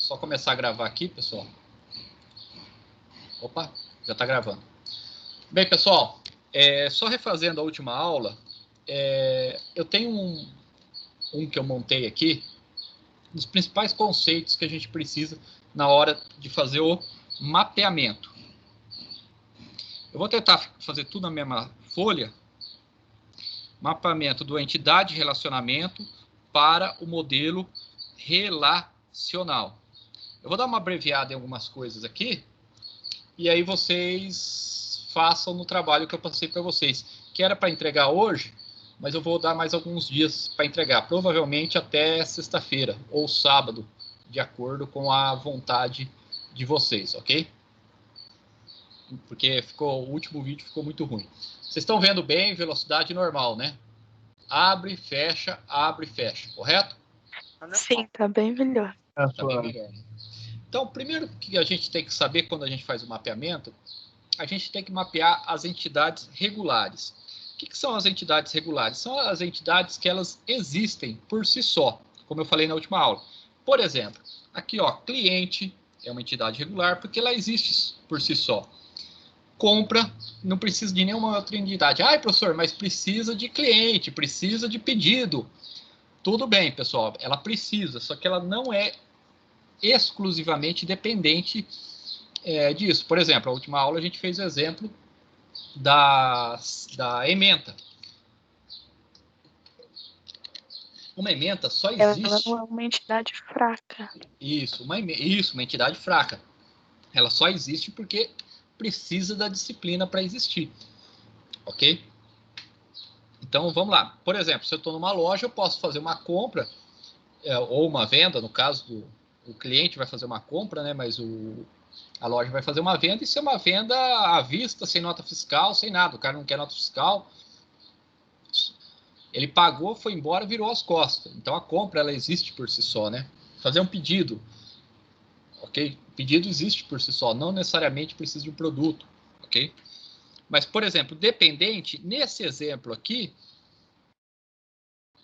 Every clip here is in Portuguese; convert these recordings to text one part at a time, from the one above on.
só começar a gravar aqui, pessoal. Opa, já está gravando. Bem, pessoal, só refazendo a última aula, eu tenho um que eu montei aqui, dos principais conceitos que a gente precisa na hora de fazer o mapeamento. Eu vou tentar fazer tudo na mesma folha. Mapeamento do entidade e relacionamento para o modelo relacional. Eu vou dar uma abreviada em algumas coisas aqui, e aí vocês façam no trabalho que eu passei para vocês, que era para entregar hoje, mas eu vou dar mais alguns dias para entregar, provavelmente até sexta-feira ou sábado, de acordo com a vontade de vocês, ok? Porque o último vídeo ficou muito ruim. Vocês estão vendo bem, velocidade normal, né? Abre, fecha, correto? Sim, tá bem melhor. Tá bem melhor. Então, primeiro que a gente tem que saber quando a gente faz o mapeamento, a gente tem que mapear as entidades regulares. O que são as entidades regulares? São as entidades que elas existem por si só, como eu falei na última aula. Por exemplo, aqui, ó, cliente é uma entidade regular porque ela existe por si só. Compra, não precisa de nenhuma outra entidade. Ah, professor, mas precisa de cliente, precisa de pedido. Tudo bem, pessoal, ela precisa, só que ela não é exclusivamente dependente disso. Por exemplo, a última aula a gente fez o exemplo da ementa. Uma ementa só existe... Ela não é uma entidade fraca. Isso, uma entidade fraca. Ela só existe porque precisa da disciplina para existir. Ok? Então, vamos lá. Por exemplo, se eu estou numa loja, eu posso fazer uma compra, ou uma venda, no caso o cliente vai fazer uma compra, né? Mas a loja vai fazer uma venda, e se é uma venda à vista, sem nota fiscal, sem nada. O cara não quer nota fiscal, ele pagou, foi embora, virou as costas. Então, a compra, ela existe por si só, né? Fazer um pedido, ok? O pedido existe por si só, não necessariamente precisa de um produto, ok? Mas, por exemplo, dependente, nesse exemplo aqui,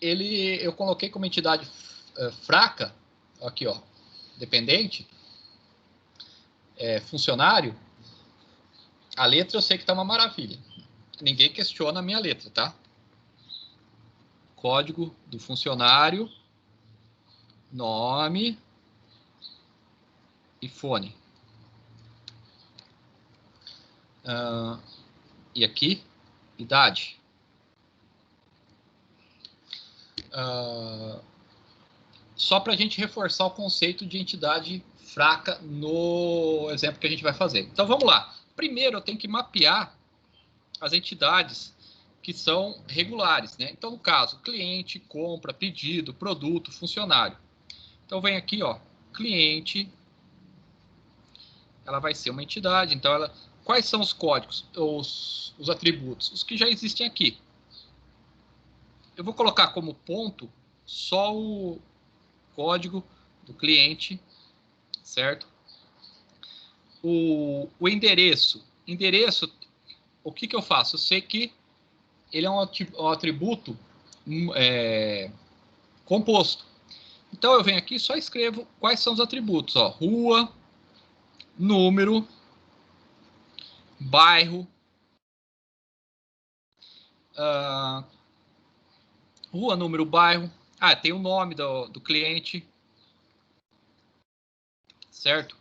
eu coloquei como entidade fraca, aqui, ó, dependente, funcionário. A letra eu sei que tá uma maravilha. Ninguém questiona a minha letra, tá? Código do funcionário, nome e fone. E aqui, idade. Só para a gente reforçar o conceito de entidade fraca no exemplo que a gente vai fazer. Então, vamos lá. Primeiro, eu tenho que mapear as entidades que são regulares, né? Então, no caso, cliente, compra, pedido, produto, funcionário. Então, vem aqui, ó, cliente, ela vai ser uma entidade. Então, quais são os códigos, os atributos? Os que já existem aqui. Eu vou colocar como ponto só o código do cliente, certo? O endereço. Endereço, o que eu faço? Eu sei que ele é um atributo composto. Então, eu venho aqui e só escrevo quais são os atributos. Ó, rua, número, bairro, rua, número, bairro. Ah, tem o nome do cliente, certo?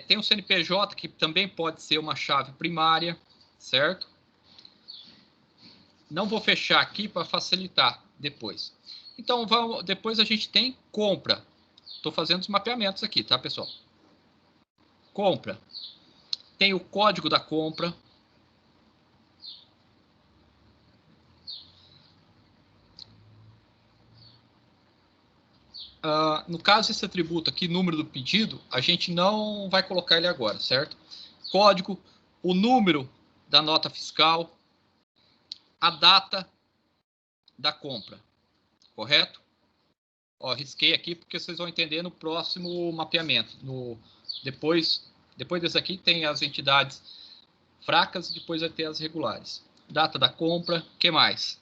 Tem o CNPJ, que também pode ser uma chave primária, certo? Não vou fechar aqui para facilitar depois. Então, depois a gente tem compra. Estou fazendo os mapeamentos aqui, tá, pessoal? Compra. Tem o código da compra. No caso, esse atributo aqui, número do pedido, a gente não vai colocar ele agora, certo? Código, o número da nota fiscal, a data da compra, correto? Ó, risquei aqui porque vocês vão entender no próximo mapeamento. Depois desse aqui tem as entidades fracas e depois vai ter as regulares. Data da compra, o que mais?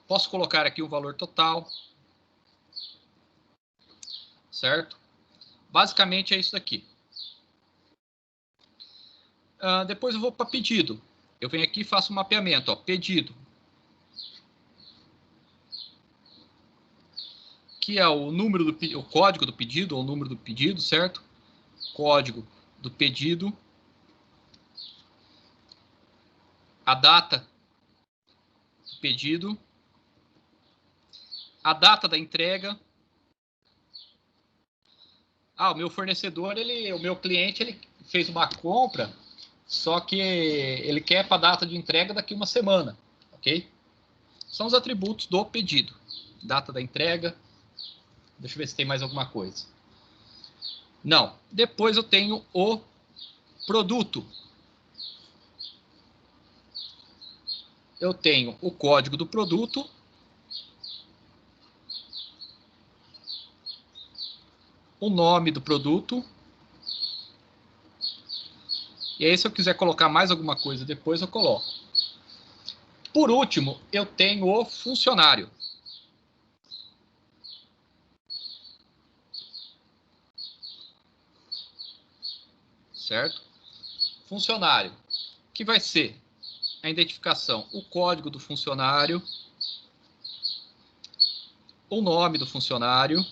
Posso colocar aqui o valor total. certo? Basicamente é isso daqui. Depois eu vou para pedido. Eu venho aqui e faço um mapeamento, ó, pedido. Que é o número do o código do pedido, ou o número do pedido, certo? Código do pedido. A data do pedido. A data da entrega. O meu fornecedor, o meu cliente, ele fez uma compra, só que ele quer para a data de entrega daqui uma semana, ok? São os atributos do pedido. Data da entrega. Deixa eu ver se tem mais alguma coisa. Não. Depois eu tenho o produto. Eu tenho o código do produto. O nome do produto. E aí, se eu quiser colocar mais alguma coisa depois, eu coloco. Por último, eu tenho o funcionário. Certo? Funcionário, que vai ser a identificação, o código do funcionário, o nome do funcionário,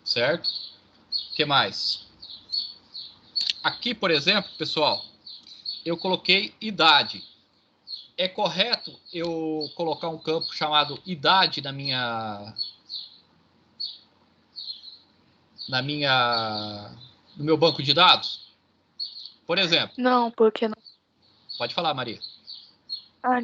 certo? O que mais? Aqui, por exemplo, pessoal, eu coloquei idade. É correto eu colocar um campo chamado idade no meu banco de dados? Por exemplo. Não, porque não. Pode falar, Maria.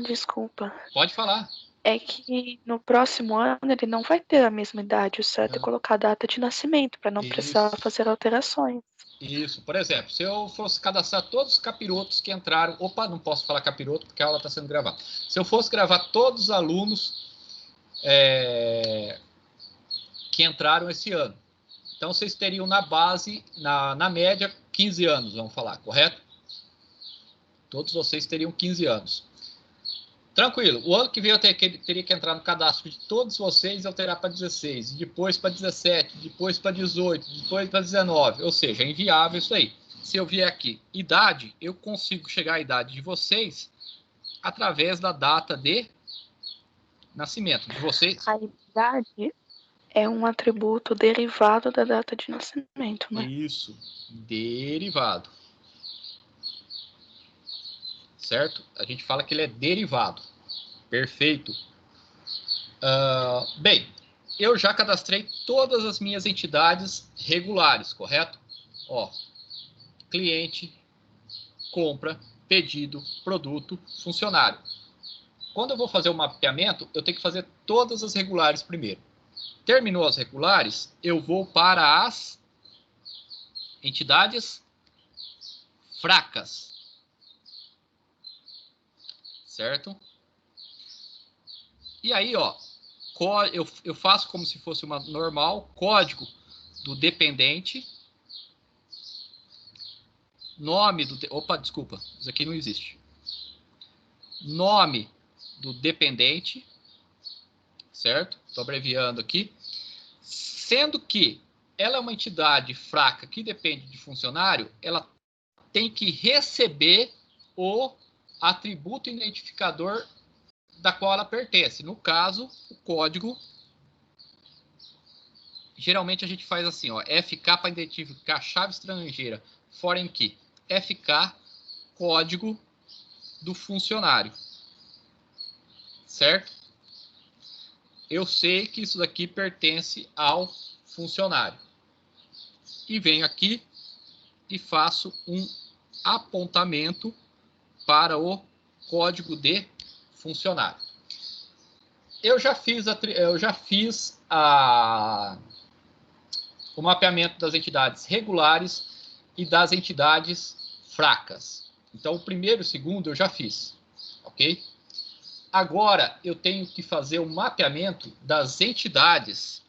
Desculpa. Pode falar. É que no próximo ano ele não vai ter a mesma idade. O certo é colocar a data de nascimento, para não precisar fazer alterações. Isso, por exemplo, se eu fosse cadastrar todos os capirotos que entraram... Opa, não posso falar capiroto porque a aula está sendo gravada. Se eu fosse gravar todos os alunos que entraram esse ano, então vocês teriam na base, na média, 15 anos, vamos falar, correto? Todos vocês teriam 15 anos. Tranquilo, o ano que vem eu teria que entrar no cadastro de todos vocês e alterar para 16, depois para 17, depois para 18, depois para 19, ou seja, é inviável isso aí. Se eu vier aqui, idade, eu consigo chegar à idade de vocês através da data de nascimento de vocês. A idade é um atributo derivado da data de nascimento, né? Isso, derivado. Certo? A gente fala que ele é derivado. Perfeito. Bem, eu já cadastrei todas as minhas entidades regulares, correto? Ó, cliente, compra, pedido, produto, funcionário. Quando eu vou fazer o mapeamento, eu tenho que fazer todas as regulares primeiro. Terminou as regulares, eu vou para as entidades fracas. Certo? E aí, ó, eu faço como se fosse uma normal, código do dependente, nome do... Opa, desculpa, isso aqui não existe. Nome do dependente, certo? Estou abreviando aqui. Sendo que ela é uma entidade fraca que depende de funcionário, ela tem que receber o atributo identificador da qual ela pertence. No caso, o código. Geralmente a gente faz assim, ó, FK para identificar chave estrangeira, foreign key. FK, código do funcionário. Certo? Eu sei que isso daqui pertence ao funcionário. E venho aqui e faço um apontamento para o código de funcionário. Eu já fiz o mapeamento das entidades regulares e das entidades fracas. Então, o primeiro e o segundo eu já fiz, ok? Agora, eu tenho que fazer o mapeamento das entidades.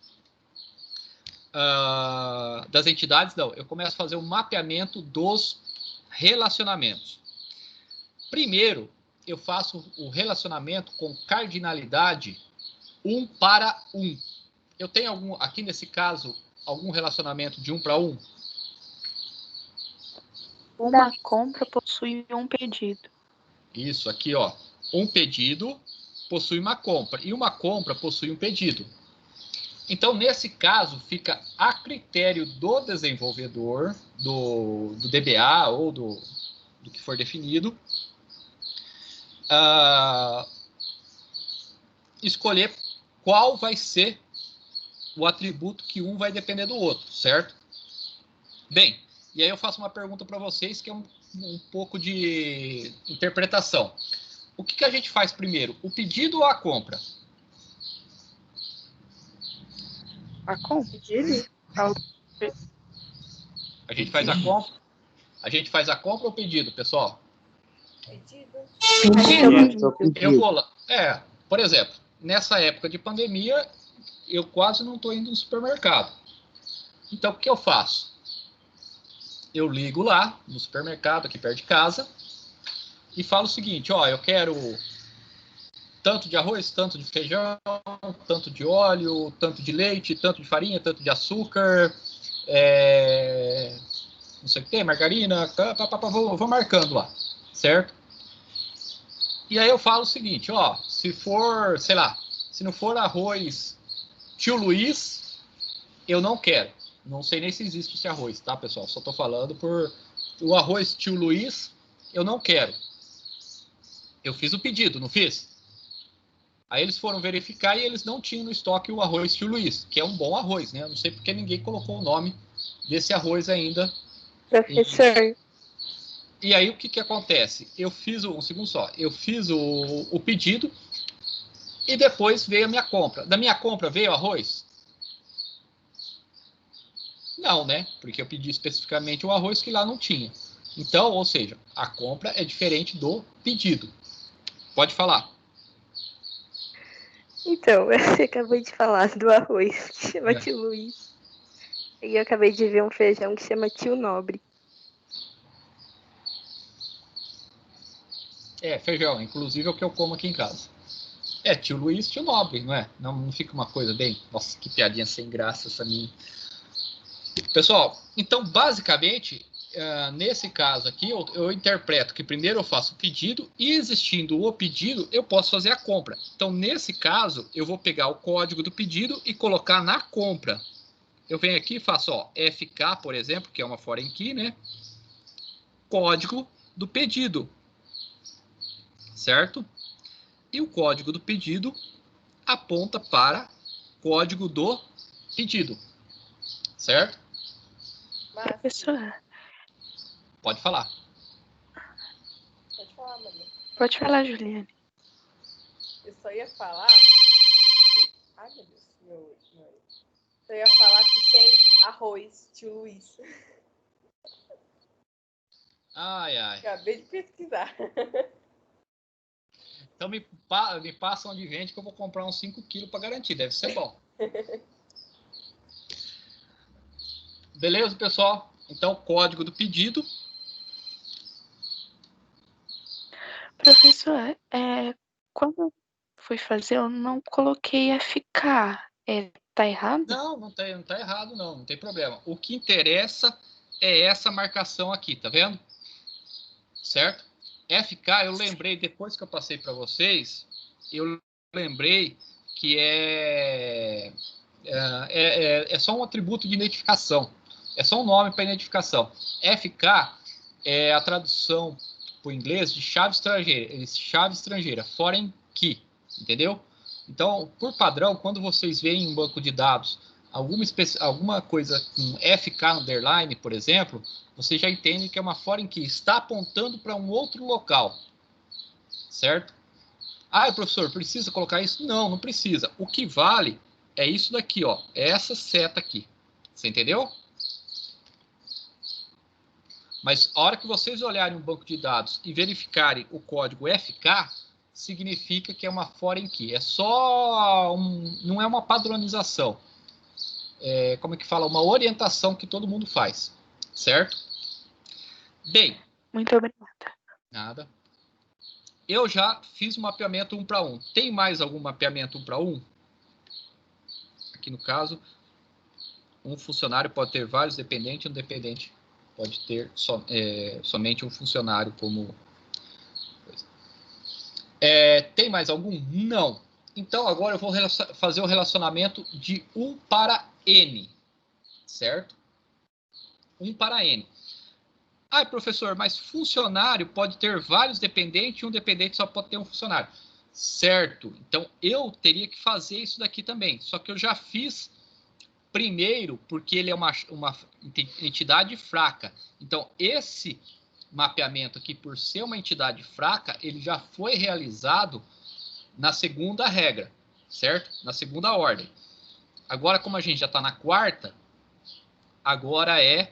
Não, eu começo a fazer o mapeamento dos relacionamentos. Primeiro, eu faço o relacionamento com cardinalidade 1 para 1. Eu tenho aqui nesse caso, algum relacionamento de 1 para 1? Uma compra possui um pedido. Isso, aqui, ó. Um pedido possui uma compra. E uma compra possui um pedido. Então, nesse caso, fica a critério do desenvolvedor, do DBA ou do que for definido, escolher qual vai ser o atributo que um vai depender do outro, certo? Bem, e aí eu faço uma pergunta para vocês que é um pouco de interpretação. O que a gente faz primeiro? O pedido ou a compra? A compra? A gente faz a compra. A gente faz a compra ou pedido, pessoal? Pedido. Eu vou lá. Por exemplo, nessa época de pandemia, eu quase não estou indo no supermercado. Então, o que eu faço? Eu ligo lá no supermercado aqui perto de casa e falo o seguinte, ó, eu quero tanto de arroz, tanto de feijão, tanto de óleo, tanto de leite, tanto de farinha, tanto de açúcar, não sei o que tem, margarina, vou marcando lá, certo? E aí eu falo o seguinte, ó, se for, sei lá, se não for arroz Tio Luiz, eu não quero. Não sei nem se existe esse arroz, tá, pessoal? Só tô falando por o arroz Tio Luiz, eu não quero. Eu fiz o pedido, não fiz? Aí eles foram verificar e eles não tinham no estoque o arroz Tio Luiz, que é um bom arroz, né? Eu não sei porque ninguém colocou o nome desse arroz ainda. Professor. E aí o que acontece? Eu fiz um segundo só. Eu fiz o pedido e depois veio a minha compra. Da minha compra veio arroz? Não, né? Porque eu pedi especificamente o arroz que lá não tinha. Então, ou seja, a compra é diferente do pedido. Pode falar. Então, você acabou de falar do arroz que chama Tio Luiz. E eu acabei de ver um feijão que chama Tio Nobre. Feijão. Inclusive é o que eu como aqui em casa. Tio Luiz, Tio Nobre, não é? Não fica uma coisa bem... Nossa, que piadinha sem graça essa minha. Pessoal, então, basicamente, nesse caso aqui, eu interpreto que primeiro eu faço o pedido e, existindo o pedido, eu posso fazer a compra. Então, nesse caso, eu vou pegar o código do pedido e colocar na compra. Eu venho aqui e faço, ó, FK, por exemplo, que é uma foreign key, né? Código do pedido. Certo? E o código do pedido aponta para código do pedido. Certo? Professor. Pode falar. Pode falar, Maria. Pode falar, Juliane. Eu só ia falar que... Ai, meu Deus. Eu ia falar que tem arroz, Tio Luiz. Ai. Acabei de pesquisar. Então me passa onde vende que eu vou comprar uns 5 quilos para garantir. Deve ser bom. Beleza, pessoal? Então, código do pedido. Professor, quando eu fui fazer, eu não coloquei FK. Tá errado? Não tá errado, não. Não tem problema. O que interessa é essa marcação aqui, tá vendo? Certo? FK, eu lembrei, depois que eu passei para vocês, eu lembrei que é só um atributo de identificação. É só um nome para identificação. FK é a tradução para o inglês de chave estrangeira, foreign key, entendeu? Então, por padrão, quando vocês veem em um banco de dados alguma coisa com FK underline, por exemplo, você já entende que é uma foreign key, está apontando para um outro local, certo? Professor, precisa colocar isso? Não precisa. O que vale é isso daqui, ó, essa seta aqui. Você entendeu? Mas a hora que vocês olharem um banco de dados e verificarem o código FK, significa que é uma foreign key. Não é uma padronização. Como é que fala? Uma orientação que todo mundo faz. Certo? Bem. Muito obrigada. Nada. eu já fiz um mapeamento 1 para 1. Tem mais algum mapeamento 1 para 1? Aqui no caso, um funcionário pode ter vários dependentes, um dependente pode ter somente um funcionário como... tem mais algum? Não. Então, agora eu vou fazer o relacionamento de 1 para N, certo? 1 para N. Ah, professor, mas funcionário pode ter vários dependentes e um dependente só pode ter um funcionário. Certo. Então, eu teria que fazer isso daqui também. Só que eu já fiz primeiro porque ele é uma entidade fraca. Então, esse mapeamento aqui, por ser uma entidade fraca, ele já foi realizado na segunda regra, certo? Na segunda ordem. Agora, como a gente já está na quarta, agora é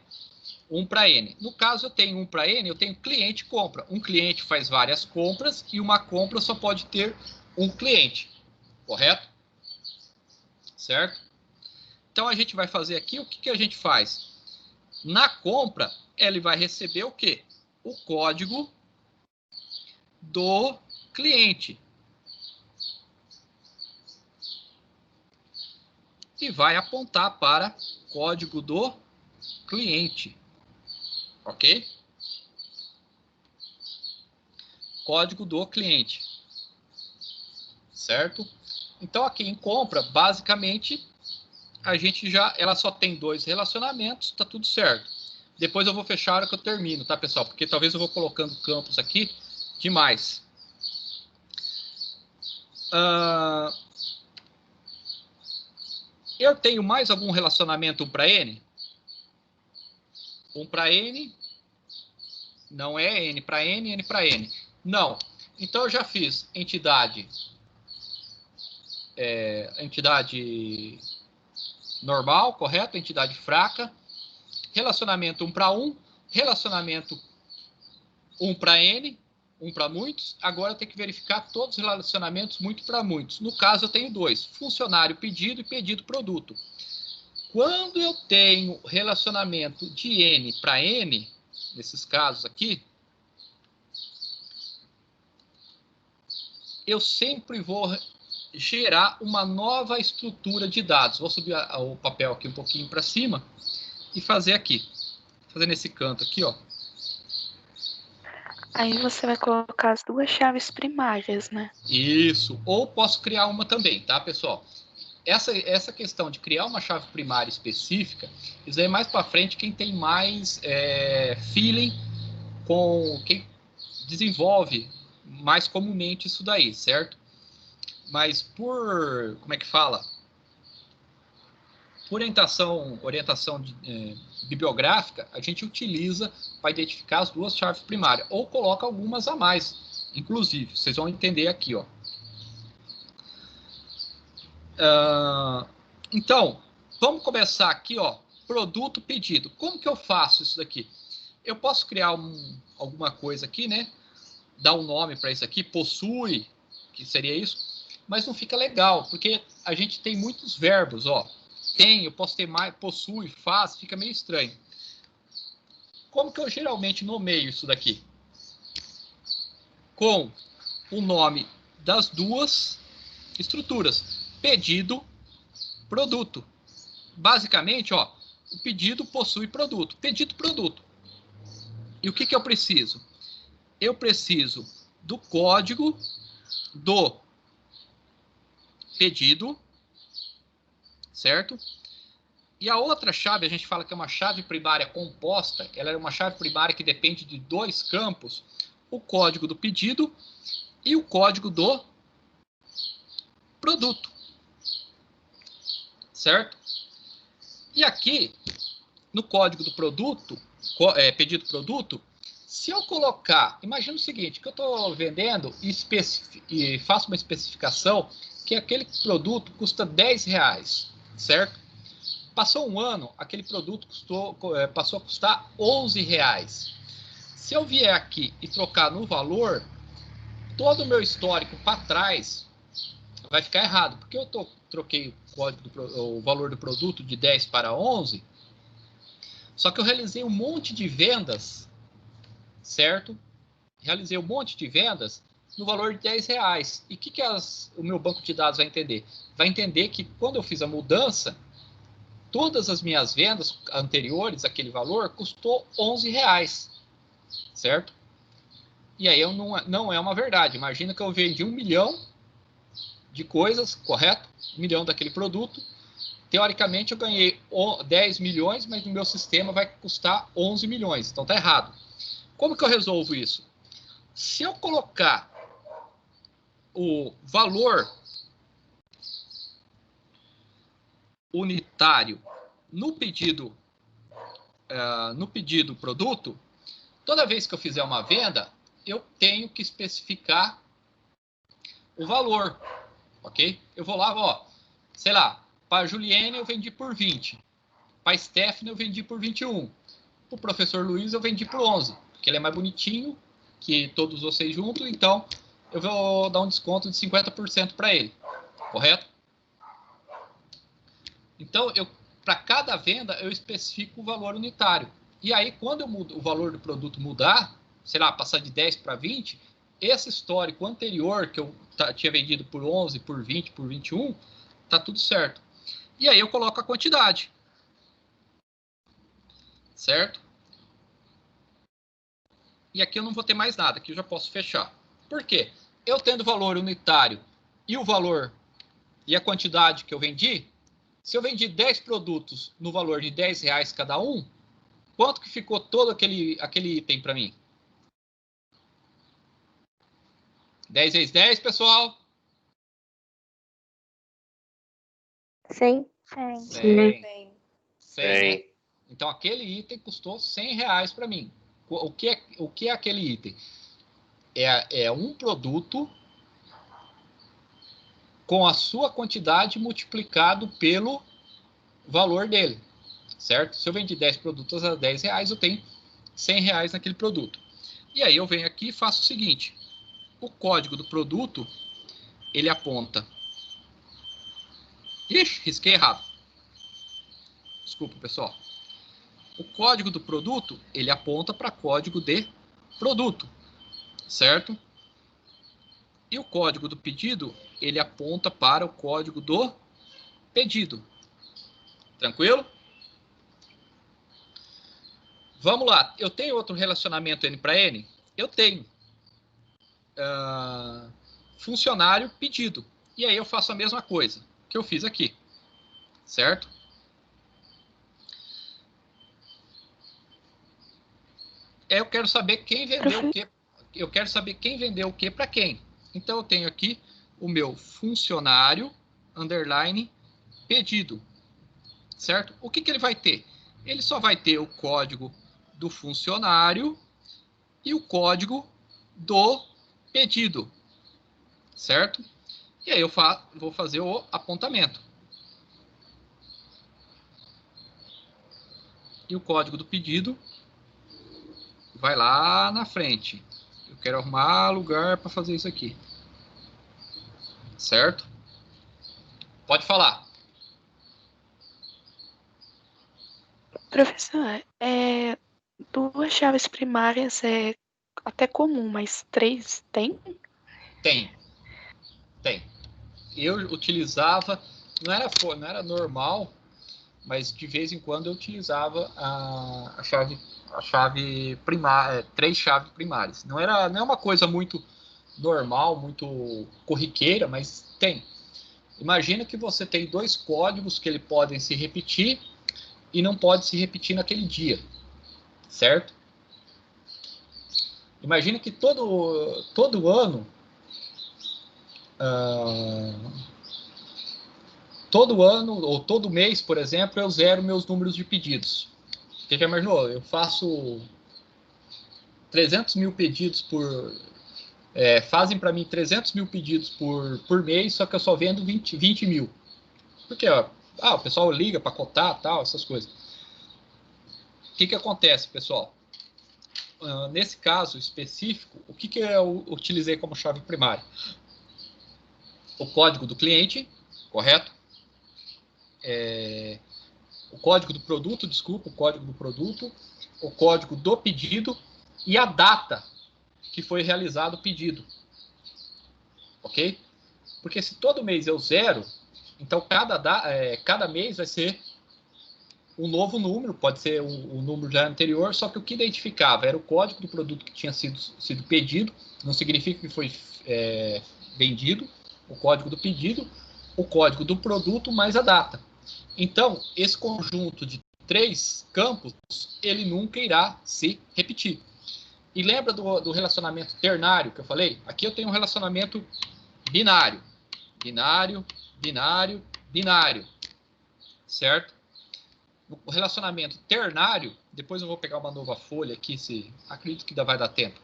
1 para N. No caso, eu tenho 1 para N, eu tenho cliente e compra. Um cliente faz várias compras e uma compra só pode ter um cliente. Correto? Certo? Então, a gente vai fazer aqui, o que a gente faz? Na compra, ele vai receber o quê? O código do cliente. E vai apontar para código do cliente. Ok? Código do cliente. Certo? Então, aqui em compra, basicamente, ela só tem 2 relacionamentos, tá tudo certo. Depois eu vou fechar a hora que eu termino, tá, pessoal? Porque talvez eu vou colocando campos aqui demais. Eu tenho mais algum relacionamento 1 para N? 1 para N. Não é N para N, N para N. Não. Então, eu já fiz entidade normal, correto? Entidade fraca. Relacionamento 1 para 1. Relacionamento 1 para N. 1 para muitos. Agora eu tenho que verificar todos os relacionamentos muito para muitos. No caso, eu tenho 2. Funcionário pedido e pedido produto. Quando eu tenho relacionamento de N para N, nesses casos aqui, eu sempre vou gerar uma nova estrutura de dados. Vou subir o papel aqui um pouquinho para cima e fazer aqui. Fazer nesse canto aqui, ó. Aí você vai colocar as 2 chaves primárias, né? Isso. Ou posso criar uma também, tá, pessoal? Essa questão de criar uma chave primária específica, isso aí mais para frente quem tem mais feeling com quem desenvolve mais comumente isso daí, certo? Mas como é que fala? Por orientação bibliográfica, a gente utiliza para identificar as 2 chaves primárias, ou coloca algumas a mais, inclusive. Vocês vão entender aqui, ó. Então, vamos começar aqui, ó. Produto pedido. Como que eu faço isso daqui? Eu posso criar alguma coisa aqui, né? Dar um nome para isso aqui, possui, que seria isso, mas não fica legal, porque a gente tem muitos verbos, ó. Tem, eu posso ter mais, possui, faz, fica meio estranho. Como que eu geralmente nomeio isso daqui? Com o nome das 2 estruturas. Pedido, produto. Basicamente, ó, o pedido possui produto. Pedido, produto. E o que eu preciso? Eu preciso do código do pedido, certo? E a outra chave, a gente fala que é uma chave primária composta, ela é uma chave primária que depende de 2 campos, o código do pedido e o código do produto, certo? E aqui, no código do produto, pedido produto, se eu colocar, imagina o seguinte, que eu estou vendendo e faço uma especificação que aquele produto custa R$10, certo? Passou um ano, aquele produto passou a custar R$11. Se eu vier aqui e trocar no valor, todo o meu histórico para trás vai ficar errado, porque eu troquei o valor do produto de 10 para 11, só que eu realizei um monte de vendas, certo? Realizei um monte de vendas no valor de R$10. E o que o meu banco de dados vai entender? Vai entender que quando eu fiz a mudança, todas as minhas vendas anteriores àquele valor custou R$11, certo? E aí não é uma verdade. Imagina que eu vendi 1 milhão de coisas, correto? 1 milhão daquele produto. Teoricamente eu ganhei 10 milhões, mas no meu sistema vai custar 11 milhões. Então tá errado. Como que eu resolvo isso? Se eu colocar o valor unitário no pedido produto, toda vez que eu fizer uma venda, eu tenho que especificar o valor, ok? Eu vou lá, ó, sei lá, para a Juliane eu vendi por 20, para a Stephanie eu vendi por 21, para o professor Luiz eu vendi por 11, porque ele é mais bonitinho que todos vocês juntos, então eu vou dar um desconto de 50% para ele, correto? Então, para cada venda, eu especifico o valor unitário. E aí, quando o valor do produto mudar, sei lá, passar de 10 para 20, esse histórico anterior, que eu tinha vendido por 11, por 20, por 21, tá tudo certo. E aí eu coloco a quantidade. Certo? E aqui eu não vou ter mais nada, aqui eu já posso fechar. Por quê? Eu tendo o valor unitário e o valor e a quantidade que eu vendi, se eu vendi 10 produtos no valor de R$10 cada um, quanto que ficou todo aquele item para mim? 10 vezes 10, pessoal? 100. 100. Né? Então, aquele item custou R$100 para mim. O que é aquele item? É um produto com a sua quantidade multiplicado pelo valor dele, certo? Se eu vendi 10 produtos a R$10, eu tenho R$100 naquele produto. E aí eu venho aqui e faço o seguinte. O código do produto, ele aponta... Ixi, risquei errado. Desculpa, pessoal. O código do produto, ele aponta para código de produto, certo? E o código do pedido, ele aponta para o código do pedido. Tranquilo? Vamos lá. Eu tenho outro relacionamento N para N? Eu tenho. Funcionário pedido. E aí eu faço a mesma coisa que eu fiz aqui. Certo? Eu quero saber quem vendeu o quê. Eu quero saber quem vendeu o quê para quem. Então eu tenho aqui o meu funcionário underline pedido. Certo? O que ele vai ter? Ele só vai ter o código do funcionário e o código do pedido. Certo? E aí eu vou fazer o apontamento. E o código do pedido vai lá na frente. Eu quero arrumar lugar para fazer isso aqui. Certo? Pode falar. Professor, 2 chaves primárias é até comum, mas 3 tem? Tem. Eu utilizava, não era normal, mas de vez em quando eu utilizava a chave primária, 3 chaves primárias. Não é uma coisa muito normal, muito corriqueira, mas tem. Imagina que você tem 2 códigos que eles podem se repetir e não pode se repetir naquele dia, certo? Imagina que todo ano, ou todo mês, por exemplo, eu zero meus números de pedidos. Você já imaginou? Eu faço 300 mil pedidos fazem para mim 300 mil pedidos por mês, só que eu só vendo 20 mil. Por quê? O pessoal liga para cotar, tal, essas coisas. O que acontece, pessoal? Nesse caso específico, o que eu utilizei como chave primária? O código do cliente, correto? O código do produto, o código do pedido e a data que foi realizado o pedido, ok? Porque se todo mês é o 0, então cada mês vai ser um novo número, pode ser um número já anterior, só que o que identificava era o código do produto que tinha sido pedido, não significa que foi vendido, o código do pedido, o código do produto mais a data. Então, esse conjunto de 3 campos, ele nunca irá se repetir. E lembra do relacionamento ternário que eu falei? Aqui eu tenho um relacionamento binário. Binário, binário, binário. Certo? O relacionamento ternário, depois eu vou pegar uma nova folha aqui, acredito que vai dar tempo.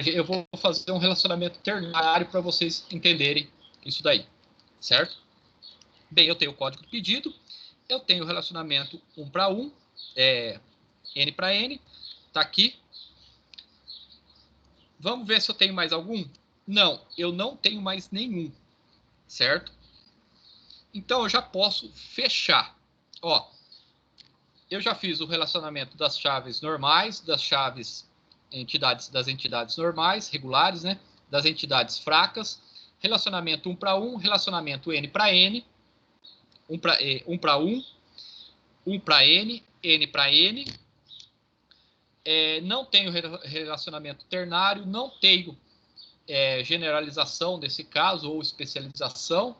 Eu vou fazer um relacionamento ternário para vocês entenderem isso daí. Certo? Bem, eu tenho o código do pedido, eu tenho o relacionamento 1 para 1, N para N, está aqui. Vamos ver se eu tenho mais algum? Não, eu não tenho mais nenhum, certo? Então, eu já posso fechar. Ó, eu já fiz o relacionamento das chaves normais, das chaves das entidades normais, regulares, né? Das entidades fracas, relacionamento 1 para 1, relacionamento N para N, 1 para 1, 1 para N, N para N. Não tenho relacionamento ternário, não tenho generalização nesse caso, ou especialização,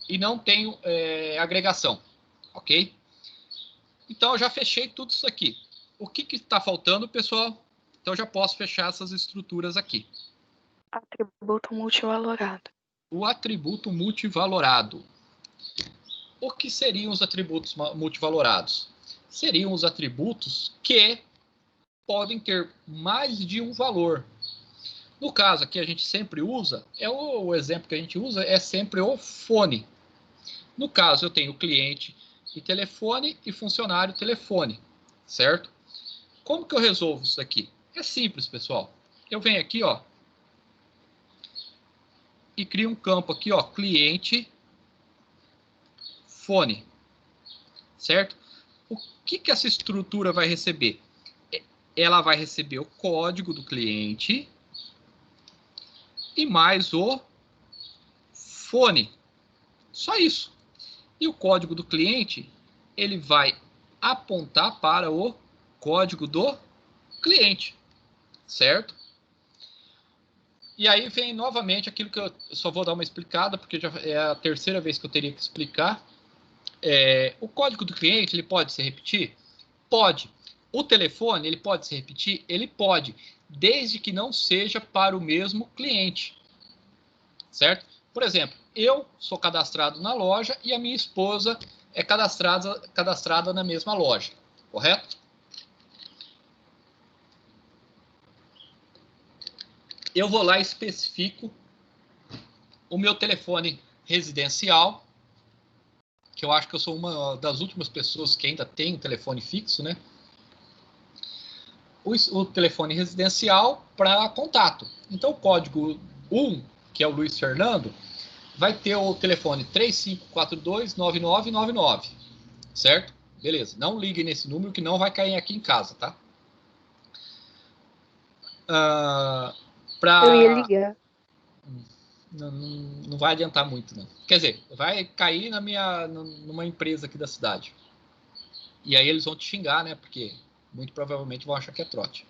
e não tenho agregação, ok? Então, eu já fechei tudo isso aqui. O que está faltando, pessoal? Então, eu já posso fechar essas estruturas aqui. Atributo multivalorado. O atributo multivalorado. O que seriam os atributos multivalorados? Seriam os atributos que podem ter mais de um valor. No caso aqui, a gente sempre usa, o exemplo que a gente usa é sempre o fone. No caso, eu tenho cliente e telefone e funcionário telefone, certo? Como que eu resolvo isso aqui? É simples, pessoal. Eu venho aqui, ó, e crio um campo aqui, ó, cliente fone, certo? O que essa estrutura vai receber? Ela vai receber o código do cliente e mais o fone. Só isso. E o código do cliente, ele vai apontar para o código do cliente, certo? E aí vem novamente aquilo que eu só vou dar uma explicada, porque já é a terceira vez que eu teria que explicar. O código do cliente, ele pode se repetir? Pode. O telefone, ele pode se repetir? Ele pode, desde que não seja para o mesmo cliente, certo? Por exemplo, eu sou cadastrado na loja e a minha esposa é cadastrada na mesma loja, correto? Eu vou lá e especifico o meu telefone residencial, que eu acho que eu sou uma das últimas pessoas que ainda tem um telefone fixo, né? O telefone residencial para contato. Então, o código 1, que é o Luiz Fernando, vai ter o telefone 35429999, certo? Beleza, não ligue nesse número que não vai cair aqui em casa, tá? Eu ia ligar. Não vai adiantar muito, não. Quer dizer, vai cair numa empresa aqui da cidade. E aí eles vão te xingar, né? Porque muito provavelmente vão achar que é trote.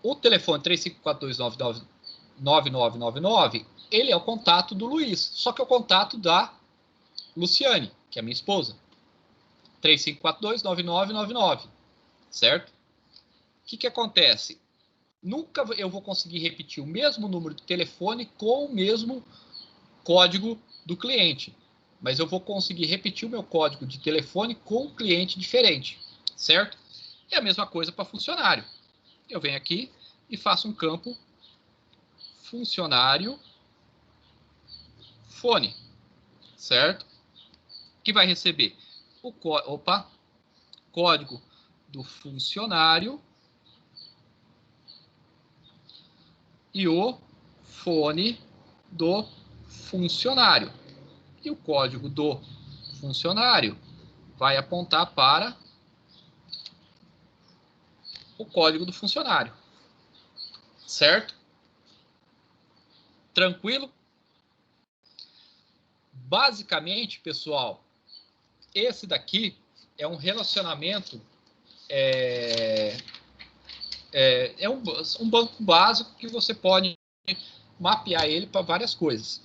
O telefone 35429999, ele é o contato do Luiz, só que é o contato da Luciane, que é minha esposa. 35429999, certo? O que acontece? Nunca eu vou conseguir repetir o mesmo número de telefone com o mesmo código do cliente, mas eu vou conseguir repetir o meu código de telefone com um cliente diferente, certo? É a mesma coisa para funcionário. Eu venho aqui e faço um campo funcionário fone, certo? Que vai receber o código do funcionário e o fone do funcionário. E o código do funcionário vai apontar para o código do funcionário, certo? Tranquilo? Basicamente, pessoal, esse daqui é um relacionamento, é um banco básico que você pode mapear ele para várias coisas,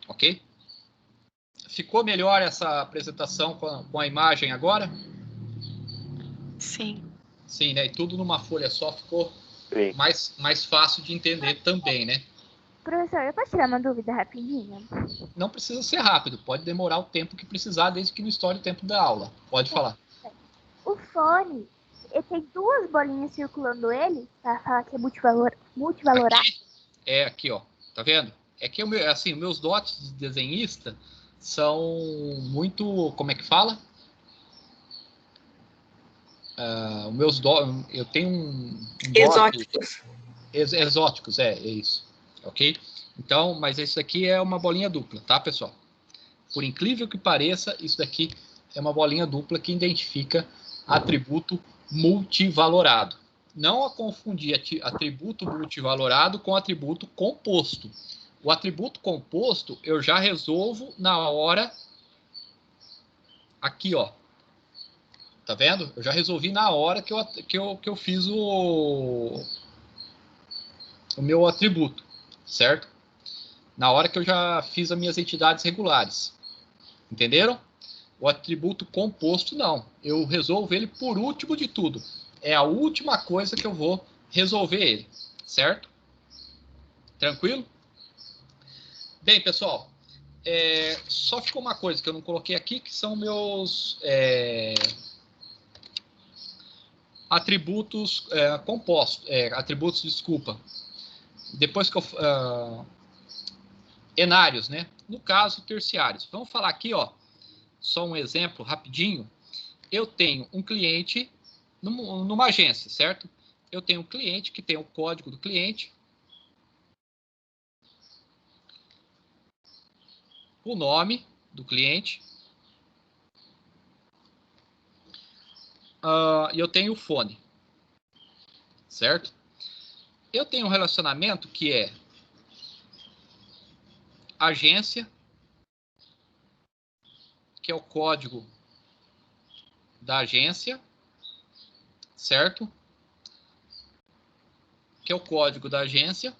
ok? Ficou melhor essa apresentação com a imagem agora? Sim. Sim, né? E tudo numa folha só ficou mais fácil de entender também, né? Professor, eu posso tirar uma dúvida rapidinho? Não precisa ser rápido, pode demorar o tempo que precisar, desde que não estoure o tempo da aula. Pode falar. O fone, ele tem duas bolinhas circulando ele, para falar que é multivalorado. Aqui, ó. Tá vendo? É que, assim, meus dotes de desenhista são muito... Como é que fala? Eu tenho um Exóticos. Exóticos, é isso. Ok? Então, mas isso aqui é uma bolinha dupla, tá, pessoal? Por incrível que pareça, isso daqui é uma bolinha dupla que identifica atributo multivalorado. Não a confundir atributo multivalorado com atributo composto. O atributo composto eu já resolvo na hora aqui, ó. Tá vendo? Eu já resolvi na hora que eu fiz o meu atributo, certo? Na hora que eu já fiz as minhas entidades regulares. Entenderam? O atributo composto, não. Eu resolvo ele por último de tudo. É a última coisa que eu vou resolver ele, certo? Tranquilo? Bem, pessoal, só ficou uma coisa que eu não coloquei aqui, que são meus atributos compostos, atributos, desculpa. Depois que eu... enários, né? No caso, terciários. Vamos falar aqui, ó, só um exemplo rapidinho. Eu tenho um cliente numa agência, certo? Eu tenho um cliente que tem o código do cliente, o nome do cliente, e eu tenho o fone, certo? Eu tenho um relacionamento que é agência, que é o código da agência, certo? Que é o código da agência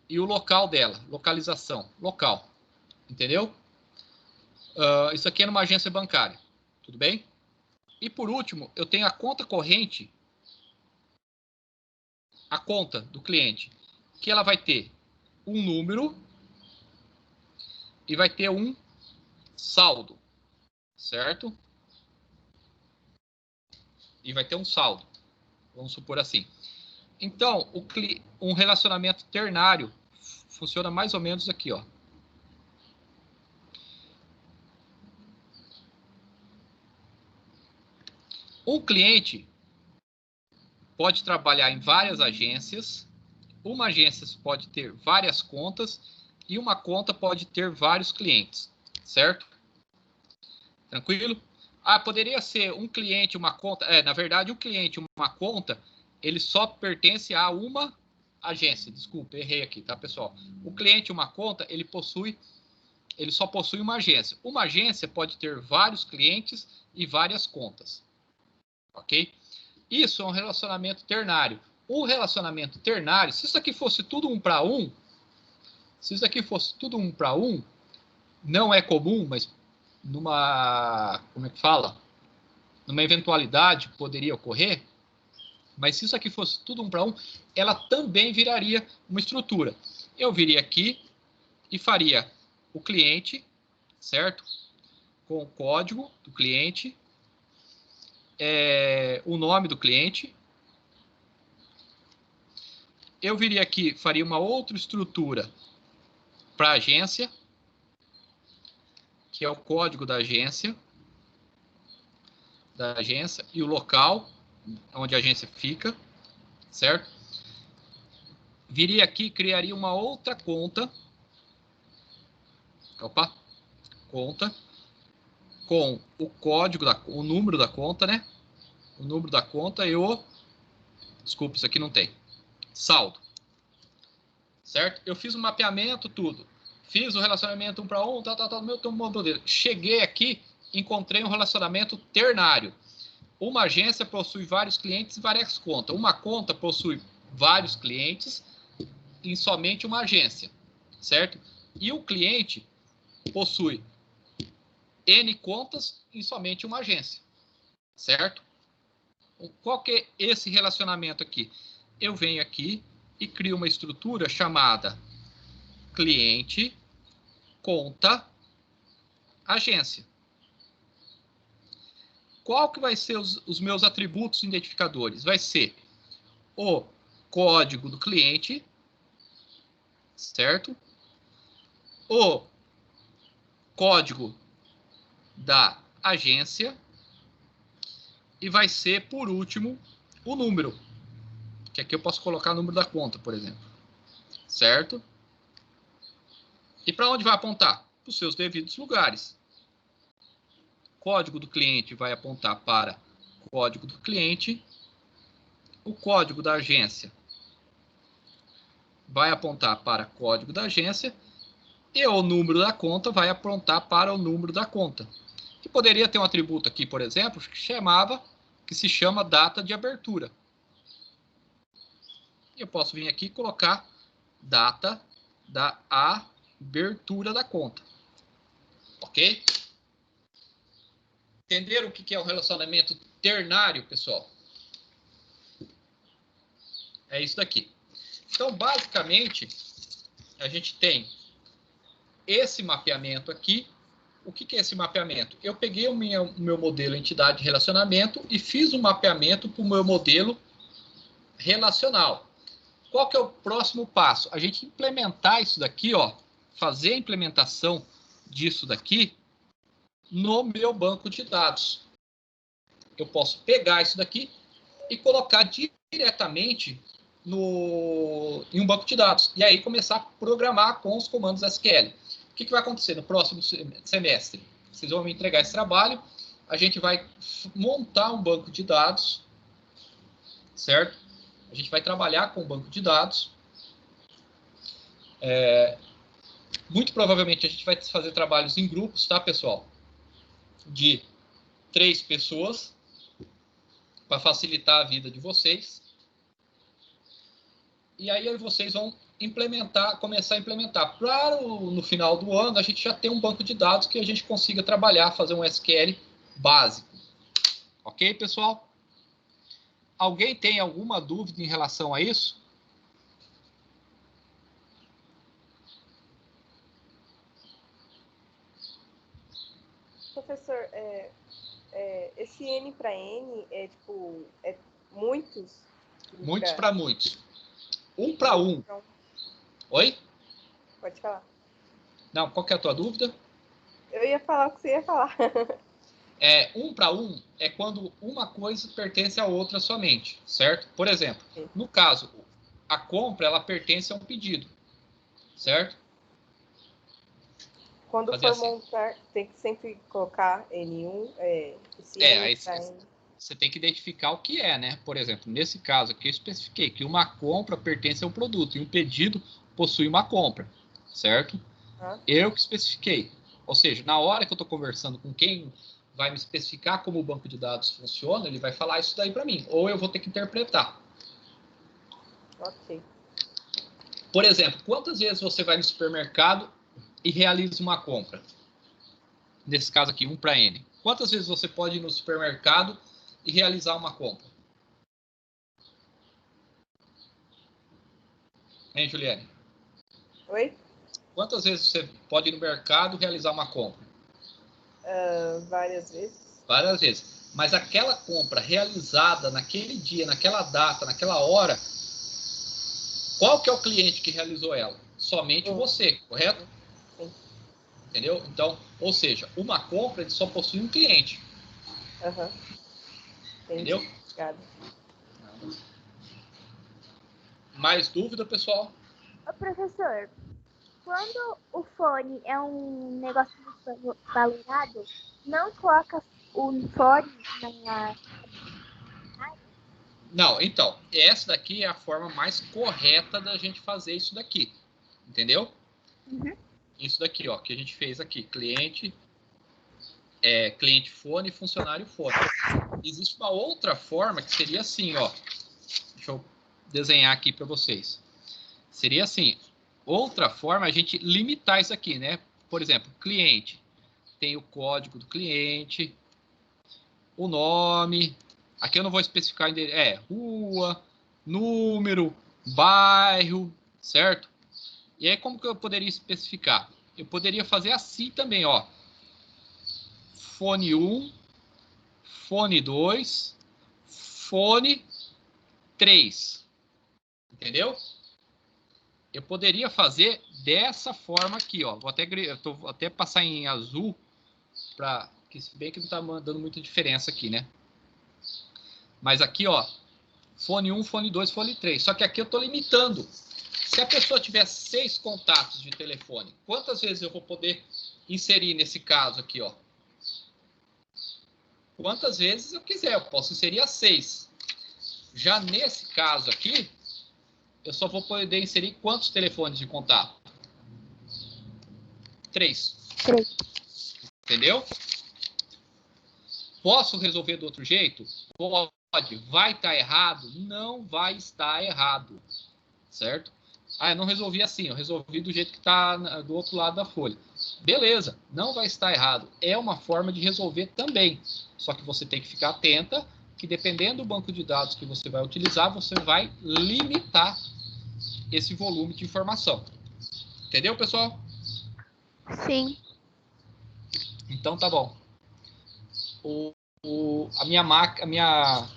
e o local dela, localização, local, entendeu? Isso aqui é numa agência bancária, tudo bem? E por último, eu tenho a conta corrente, a conta do cliente, que ela vai ter um número e vai ter um saldo, certo? E vai ter um saldo, vamos supor assim. Então, um relacionamento ternário funciona mais ou menos aqui, ó. Um cliente pode trabalhar em várias agências, uma agência pode ter várias contas e uma conta pode ter vários clientes, certo? Tranquilo? Poderia ser um cliente, uma conta. Na verdade, um cliente, uma conta, ele só pertence a uma agência. Desculpa, errei aqui, tá, pessoal? O cliente, uma conta, ele só possui uma agência. Uma agência pode ter vários clientes e várias contas. Ok? Isso é um relacionamento ternário. O relacionamento ternário, se isso aqui fosse tudo 1 para 1, não é comum, mas como é que fala? Numa eventualidade poderia ocorrer, mas se isso aqui fosse tudo 1 para 1, ela também viraria uma estrutura. Eu viria aqui e faria o cliente, certo? Com o código do cliente, o nome do cliente. Eu viria aqui, faria uma outra estrutura para a agência, que é o código da agência, e o local onde a agência fica, certo? Viria aqui e criaria uma outra conta, conta, com o código, o número da conta, né? O número da conta e desculpa, isso aqui não tem. Saldo. certo? Eu fiz um mapeamento, tudo. Fiz o relacionamento 1 para 1, meu modelo. Cheguei aqui, encontrei um relacionamento ternário. Uma agência possui vários clientes e várias contas. Uma conta possui vários clientes em somente uma agência, certo? E o cliente possui N contas em somente uma agência, certo? Qual que é esse relacionamento aqui? Eu venho aqui e crio uma estrutura chamada cliente, conta, agência. Qual que vai ser os meus atributos identificadores? Vai ser o código do cliente, certo? O código da agência e vai ser, por último, o número. Que aqui eu posso colocar o número da conta, por exemplo. Certo? E para onde vai apontar? Para os seus devidos lugares. Código do cliente vai apontar para o código do cliente. O código da agência vai apontar para o código da agência. E o número da conta vai apontar para o número da conta. Que poderia ter um atributo aqui, por exemplo, que se chama data de abertura. Eu posso vir aqui e colocar data da abertura da conta. Ok? Entenderam o que é o relacionamento ternário, pessoal? É isso daqui. Então, basicamente, a gente tem esse mapeamento aqui. O que é esse mapeamento? Eu peguei o meu modelo entidade de relacionamento e fiz um mapeamento para o meu modelo relacional. Qual que é o próximo passo? A gente implementar isso daqui, ó, fazer a implementação disso daqui no meu banco de dados. Eu posso pegar isso daqui e colocar diretamente em um banco de dados. E aí começar a programar com os comandos SQL. O que vai acontecer no próximo semestre? Vocês vão me entregar esse trabalho, a gente vai montar um banco de dados, certo? A gente vai trabalhar com o banco de dados. Muito provavelmente a gente vai fazer trabalhos em grupos, tá, pessoal? De 3 pessoas, para facilitar a vida de vocês. E aí vocês vão começar a implementar. Para no final do ano, a gente já tem um banco de dados que a gente consiga trabalhar, fazer um SQL básico. Ok, pessoal? Alguém tem alguma dúvida em relação a isso? Professor, esse N para N é tipo, muitos? Muitos para muitos. 1 para 1. Então, Oi? pode falar. Não, qual que é a tua dúvida? Eu ia falar o que você ia falar. 1 para 1 é quando uma coisa pertence à outra somente, certo? Por exemplo, no caso, a compra ela pertence a um pedido, certo? Quando Fazer for assim. montar, tem que sempre colocar N1, Aí você tem que identificar o que é, né? Por exemplo, nesse caso aqui eu especifiquei que uma compra pertence a um produto e um pedido possui uma compra, certo? Eu que especifiquei. Ou seja, na hora que eu estou conversando com quem vai me especificar como o banco de dados funciona, ele vai falar isso daí para mim, ou eu vou ter que interpretar. Ok. Por exemplo, quantas vezes você vai no supermercado e realiza uma compra? Nesse caso aqui, 1 para N. Quantas vezes você pode ir no supermercado e realizar uma compra? Hein, Juliane? Oi? Quantas vezes você pode ir no mercado e realizar uma compra? Várias vezes. Várias vezes. Mas aquela compra realizada naquele dia, naquela data, naquela hora, qual que é o cliente que realizou ela? Somente você, correto? Sim. Entendeu? Então, ou seja, uma compra ele só possui um cliente. Entendeu? Obrigada. Mais dúvida, pessoal? Ô, professor, quando o fone é um negócio muito valorado, não coloca o fone na... Não, então, essa daqui é a forma mais correta da gente fazer isso daqui. Entendeu? Uhum. Isso daqui, ó, que a gente fez aqui. Cliente fone e funcionário fone. Existe uma outra forma que seria assim, ó. Deixa eu desenhar aqui para vocês. Seria assim. Outra forma é a gente limitar isso aqui, né? Por exemplo, cliente. Tem o código do cliente. O nome. Aqui eu não vou especificar rua, número, bairro, certo? E aí como que eu poderia especificar? Eu poderia fazer assim também, ó. Fone 1, fone 2, fone 3. Entendeu? Eu poderia fazer dessa forma aqui, ó. Vou até passar em azul para que se bem que não está dando muita diferença aqui, né? Mas aqui, ó, fone 1, fone 2, fone 3. Só que aqui eu estou limitando. Se a pessoa tiver 6 contatos de telefone, quantas vezes eu vou poder inserir nesse caso aqui, ó? Quantas vezes eu quiser, eu posso inserir a 6. Já nesse caso aqui, eu só vou poder inserir quantos telefones de contato? 3. 3. Entendeu? Posso resolver do outro jeito? Pode. Vai estar errado? Não vai estar errado. Certo? Ah, eu não resolvi assim, eu resolvi do jeito que está do outro lado da folha. Beleza, não vai estar errado. É uma forma de resolver também. Só que você tem que ficar atenta que dependendo do banco de dados que você vai utilizar, você vai limitar esse volume de informação. Entendeu, pessoal? Sim. Então tá bom. A minha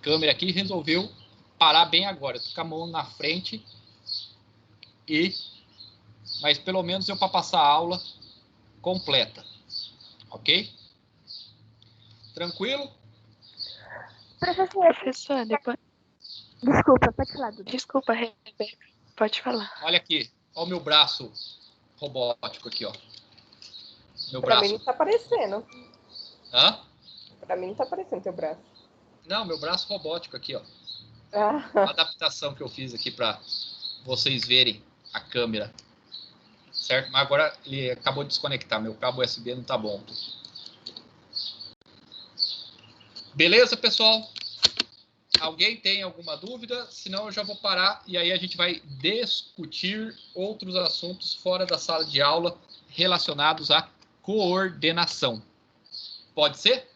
câmera aqui resolveu parar bem agora. Eu tô com a mão na frente mas pelo menos eu para passar a aula completa. Ok? Tranquilo? Professor, depois... Desculpa, pode falar, Duda. Desculpa, Rebeca. Pode falar. Olha aqui. Olha o meu braço robótico aqui, ó. Meu Pra braço. mim não tá aparecendo. Hã? Pra mim não tá aparecendo teu braço. Não, meu braço robótico aqui, ó. Ah, Uma adaptação que eu fiz aqui para vocês verem a câmera. Certo? Mas agora ele acabou de desconectar. Meu cabo USB não tá bom. Beleza, pessoal? Alguém tem alguma dúvida? Senão eu já vou parar e aí a gente vai discutir outros assuntos fora da sala de aula relacionados à coordenação. Pode ser?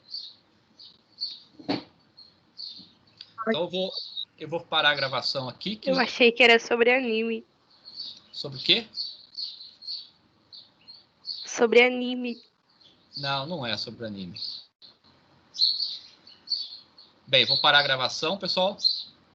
Então eu vou parar a gravação aqui. Eu achei que era sobre anime. Sobre o quê? Sobre anime. Não, não é sobre anime. Bem, vou parar a gravação, pessoal.